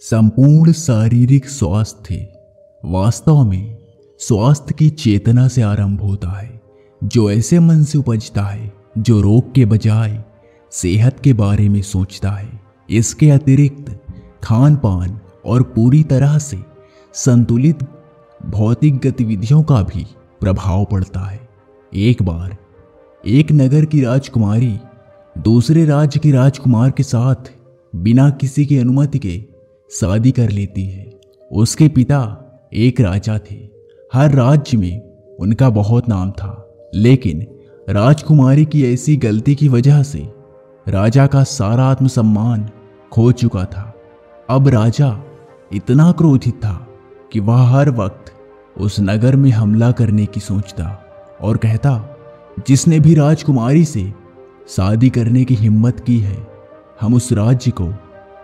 संपूर्ण शारीरिक स्वास्थ्य वास्तव में स्वास्थ्य की चेतना से आरंभ होता है, जो ऐसे मन से उपजता है जो रोग के बजाय सेहत के बारे में सोचता है। इसके अतिरिक्त खान पान और पूरी तरह से संतुलित भौतिक गतिविधियों का भी प्रभाव पड़ता है। एक बार एक नगर की राजकुमारी दूसरे राज्य के राजकुमार के साथ बिना किसी की अनुमति के शादी कर लेती है। उसके पिता एक राजा थे। हर राज्य में उनका बहुत नाम था, लेकिन राजकुमारी की ऐसी गलती की वजह से राजा का सारा आत्मसम्मान खो चुका था। अब राजा इतना क्रोधित था कि वह हर वक्त उस नगर में हमला करने की सोचता और कहता, जिसने भी राजकुमारी से शादी करने की हिम्मत की है, हम उस राज्य को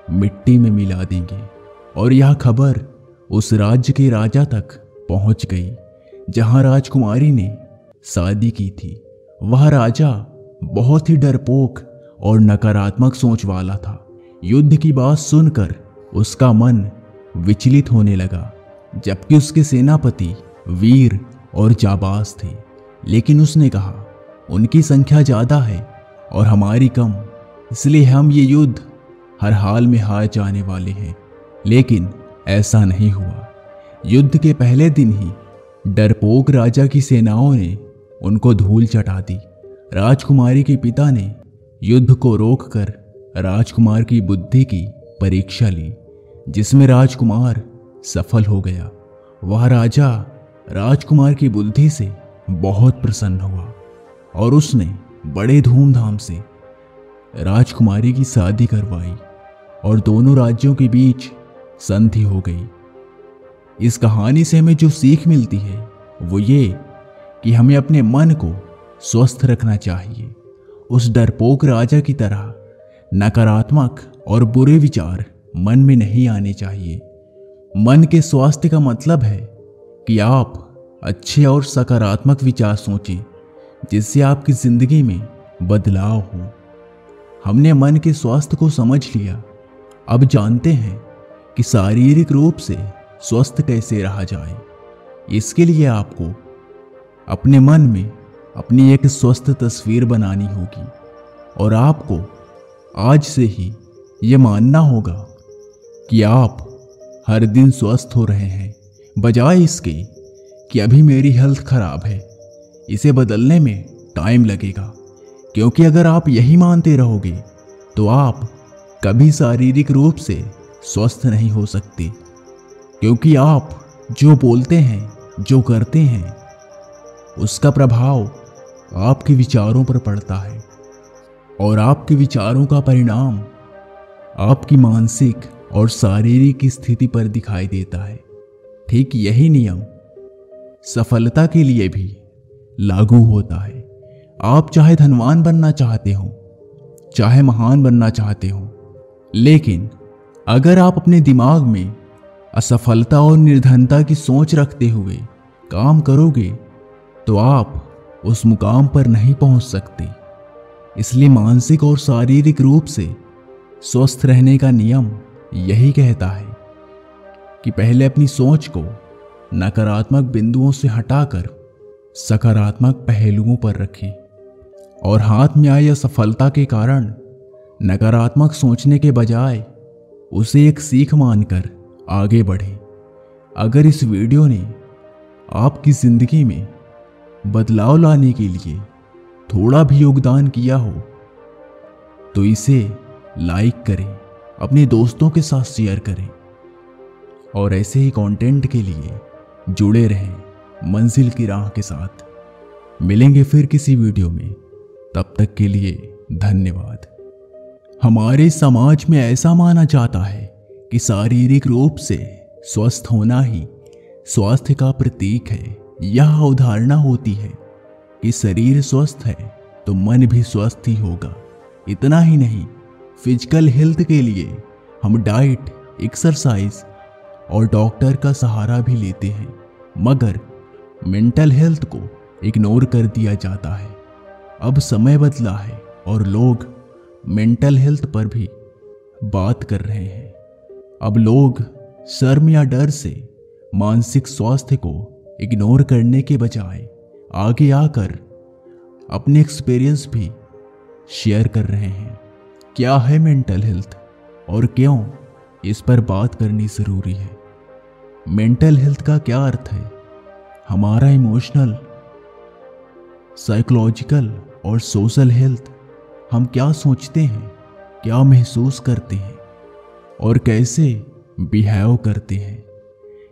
मिट्टी में मिला देंगे। और यह खबर उस राज्य के राजा तक पहुंच गई जहां राजकुमारी ने शादी की थी। वह राजा बहुत ही डरपोक और नकारात्मक सोच वाला था। युद्ध की बात सुनकर उसका मन विचलित होने लगा, जबकि उसके सेनापति वीर और जाबाज थे। लेकिन उसने कहा, उनकी संख्या ज्यादा है और हमारी कम, इसलिए हम ये युद्ध हर हाल में हार जाने वाले हैं। लेकिन ऐसा नहीं हुआ। युद्ध के पहले दिन ही डरपोक राजा की सेनाओं ने उनको धूल चटा दी। राजकुमारी के पिता ने युद्ध को रोककर राजकुमार की बुद्धि की परीक्षा ली, जिसमें राजकुमार सफल हो गया। वह राजा राजकुमार की बुद्धि से बहुत प्रसन्न हुआ और उसने बड़े धूमधाम से राजकुमारी की शादी करवाई और दोनों राज्यों के बीच संधि हो गई। इस कहानी से हमें जो सीख मिलती है वो ये कि हमें अपने मन को स्वस्थ रखना चाहिए। उस डरपोक राजा की तरह नकारात्मक और बुरे विचार मन में नहीं आने चाहिए। मन के स्वास्थ्य का मतलब है कि आप अच्छे और सकारात्मक विचार सोचें, जिससे आपकी जिंदगी में बदलाव हो। हमने मन के स्वास्थ्य को समझ लिया। अब जानते हैं कि शारीरिक रूप से स्वस्थ कैसे रहा जाए। इसके लिए आपको अपने मन में अपनी एक स्वस्थ तस्वीर बनानी होगी और आपको आज से ही ये मानना होगा कि आप हर दिन स्वस्थ हो रहे हैं, बजाय इसके कि अभी मेरी हेल्थ खराब है, इसे बदलने में टाइम लगेगा। क्योंकि अगर आप यही मानते रहोगे तो आप कभी शारीरिक रूप से स्वस्थ नहीं हो सकते। क्योंकि आप जो बोलते हैं, जो करते हैं, उसका प्रभाव आपके विचारों पर पड़ता है और आपके विचारों का परिणाम आपकी मानसिक और शारीरिक स्थिति पर दिखाई देता है। ठीक यही नियम सफलता के लिए भी लागू होता है। आप चाहे धनवान बनना चाहते हो, चाहे महान बनना चाहते हो, लेकिन अगर आप अपने दिमाग में असफलता और निर्धनता की सोच रखते हुए काम करोगे तो आप उस मुकाम पर नहीं पहुंच सकते। इसलिए मानसिक और शारीरिक रूप से स्वस्थ रहने का नियम यही कहता है कि पहले अपनी सोच को नकारात्मक बिंदुओं से हटाकर सकारात्मक पहलुओं पर रखें और हाथ में आई असफलता के कारण नकारात्मक सोचने के बजाय उसे एक सीख मानकर आगे बढ़ें। अगर इस वीडियो ने आपकी जिंदगी में बदलाव लाने के लिए थोड़ा भी योगदान किया हो तो इसे लाइक करें, अपने दोस्तों के साथ शेयर करें और ऐसे ही कंटेंट के लिए जुड़े रहें मंजिल की राह के साथ। मिलेंगे फिर किसी वीडियो में, तब तक के लिए धन्यवाद। हमारे समाज में ऐसा माना जाता है कि शारीरिक रूप से स्वस्थ होना ही स्वास्थ्य का प्रतीक है। यह अवधारणा होती है कि शरीर स्वस्थ है तो मन भी स्वस्थ ही होगा। इतना ही नहीं, फिजिकल हेल्थ के लिए हम डाइट, एक्सरसाइज और डॉक्टर का सहारा भी लेते हैं, मगर मेंटल हेल्थ को इग्नोर कर दिया जाता है। अब समय बदला है और लोग मेंटल हेल्थ पर भी बात कर रहे हैं। अब लोग शर्म या डर से मानसिक स्वास्थ्य को इग्नोर करने के बजाय आगे आकर अपने एक्सपीरियंस भी शेयर कर रहे हैं। क्या है मेंटल हेल्थ और क्यों इस पर बात करनी ज़रूरी है? मेंटल हेल्थ का क्या अर्थ है? हमारा इमोशनल, साइकोलॉजिकल और सोशल हेल्थ। हम क्या सोचते हैं, क्या महसूस करते हैं और कैसे बिहेव करते हैं,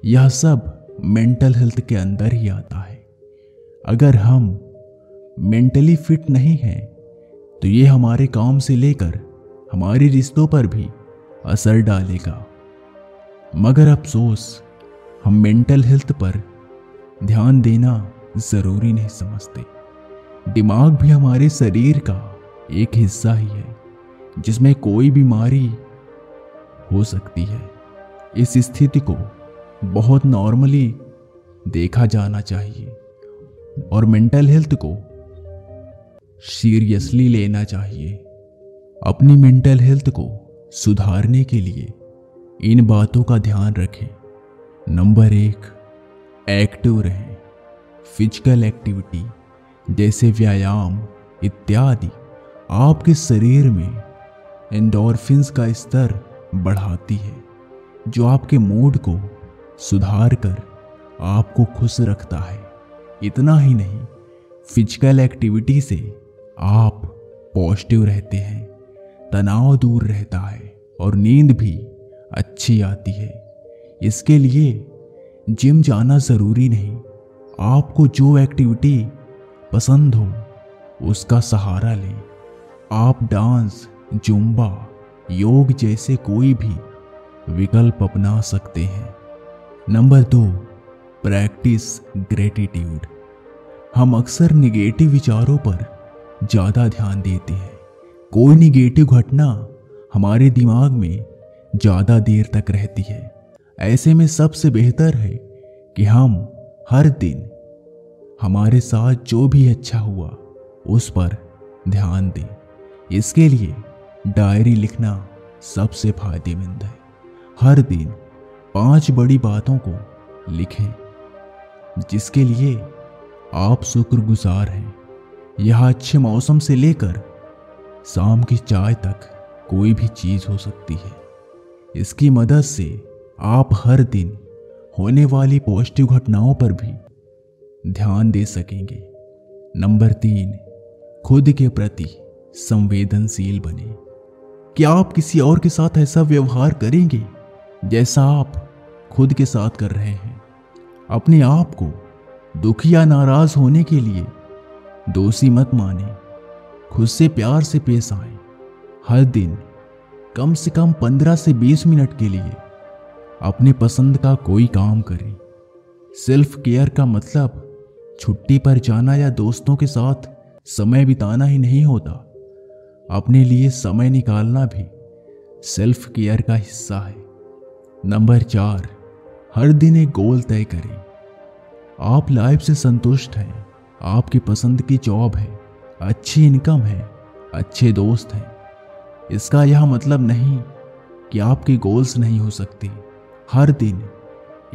यह सब मेंटल हेल्थ के अंदर ही आता है। अगर हम मेंटली फिट नहीं हैं तो ये हमारे काम से लेकर हमारे रिश्तों पर भी असर डालेगा। मगर अफसोस, हम मेंटल हेल्थ पर ध्यान देना ज़रूरी नहीं समझते। दिमाग भी हमारे शरीर का एक हिस्सा ही है जिसमें कोई बीमारी हो सकती है। इस स्थिति को बहुत नॉर्मली देखा जाना चाहिए और मेंटल हेल्थ को सीरियसली लेना चाहिए। अपनी मेंटल हेल्थ को सुधारने के लिए इन बातों का ध्यान रखें। नंबर 1, एक्टिव रहें। फिजिकल एक्टिविटी जैसे व्यायाम इत्यादि आपके शरीर में एंडोर्फिन्स का स्तर बढ़ाती है, जो आपके मूड को सुधार कर आपको खुश रखता है। इतना ही नहीं, फिजिकल एक्टिविटी से आप पॉजिटिव रहते हैं, तनाव दूर रहता है और नींद भी अच्छी आती है। इसके लिए जिम जाना ज़रूरी नहीं। आपको जो एक्टिविटी पसंद हो उसका सहारा लें। आप डांस, जुम्बा, योग जैसे कोई भी विकल्प अपना सकते हैं। Number 2, practice gratitude. हम अक्सर निगेटिव विचारों पर ज़्यादा ध्यान देते हैं। कोई निगेटिव घटना हमारे दिमाग में ज़्यादा देर तक रहती है। ऐसे में सबसे बेहतर है कि हम हर दिन हमारे साथ जो भी अच्छा हुआ उस पर ध्यान दें। इसके लिए डायरी लिखना सबसे फायदेमंद है। हर दिन 5 बड़ी बातों को लिखें जिसके लिए आप शुक्रगुजार हैं। यह अच्छे मौसम से लेकर शाम की चाय तक कोई भी चीज़ हो सकती है। इसकी मदद से आप हर दिन होने वाली पॉजिटिव घटनाओं पर भी ध्यान दे सकेंगे। नंबर 3, खुद के प्रति संवेदनशील बने। क्या आप किसी और के साथ ऐसा व्यवहार करेंगे जैसा आप खुद के साथ कर रहे हैं? अपने आप को दुखी या नाराज होने के लिए दोषी मत माने। खुद से प्यार से पेश आएं। हर दिन कम से कम 15 से 20 मिनट के लिए अपने पसंद का कोई काम करें। सेल्फ केयर का मतलब छुट्टी पर जाना या दोस्तों के साथ समय बिताना ही नहीं होता। अपने लिए समय निकालना भी सेल्फ केयर का हिस्सा है। नंबर 4, हर दिन एक गोल तय करें। आप लाइफ से संतुष्ट हैं, आपकी पसंद की जॉब है, अच्छी इनकम है, अच्छे दोस्त हैं। इसका यह मतलब नहीं कि आपके गोल्स नहीं हो सकते। हर दिन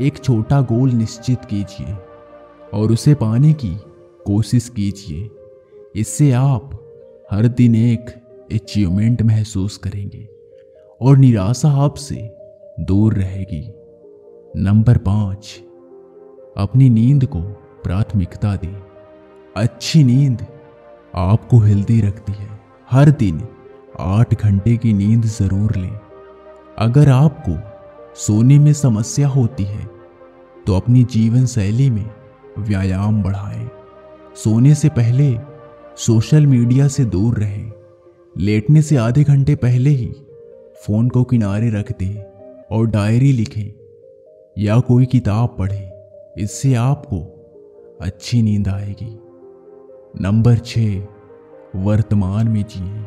एक छोटा गोल निश्चित कीजिए और उसे पाने की कोशिश कीजिए। इससे आप हर दिन एक अचीवमेंट महसूस करेंगे और निराशा आपसे दूर रहेगी। नंबर 5, अपनी नींद को प्राथमिकता दें। अच्छी नींद आपको हेल्दी रखती है। हर दिन 8 घंटे की नींद ज़रूर लें। अगर आपको सोने में समस्या होती है तो अपनी जीवन शैली में व्यायाम बढ़ाएं। सोने से पहले सोशल मीडिया से दूर रहें। लेटने से आधे घंटे पहले ही फ़ोन को किनारे रख दें और डायरी लिखें या कोई किताब पढ़ें। इससे आपको अच्छी नींद आएगी। नंबर 6, वर्तमान में जिए,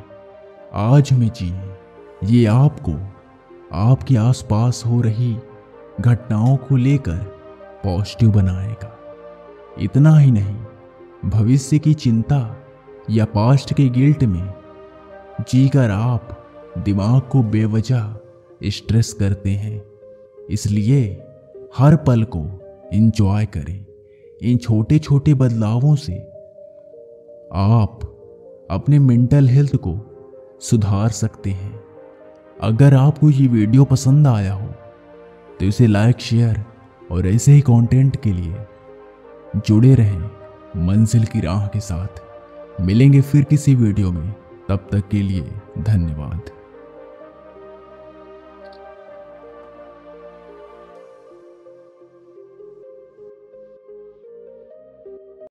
आज में जिए। ये आपको आपके आसपास हो रही घटनाओं को लेकर पॉजिटिव बनाएगा। इतना ही नहीं, भविष्य की चिंता या पास्ट के गिल्ट में जीकर आप दिमाग को बेवजह स्ट्रेस करते हैं। इसलिए हर पल को एंजॉय करें। इन छोटे छोटे बदलावों से आप अपने मेंटल हेल्थ को सुधार सकते हैं। अगर आपको ये वीडियो पसंद आया हो तो इसे लाइक, शेयर और ऐसे ही कंटेंट के लिए जुड़े रहें मंजिल की राह के साथ। मिलेंगे फिर किसी वीडियो में, तब तक के लिए धन्यवाद।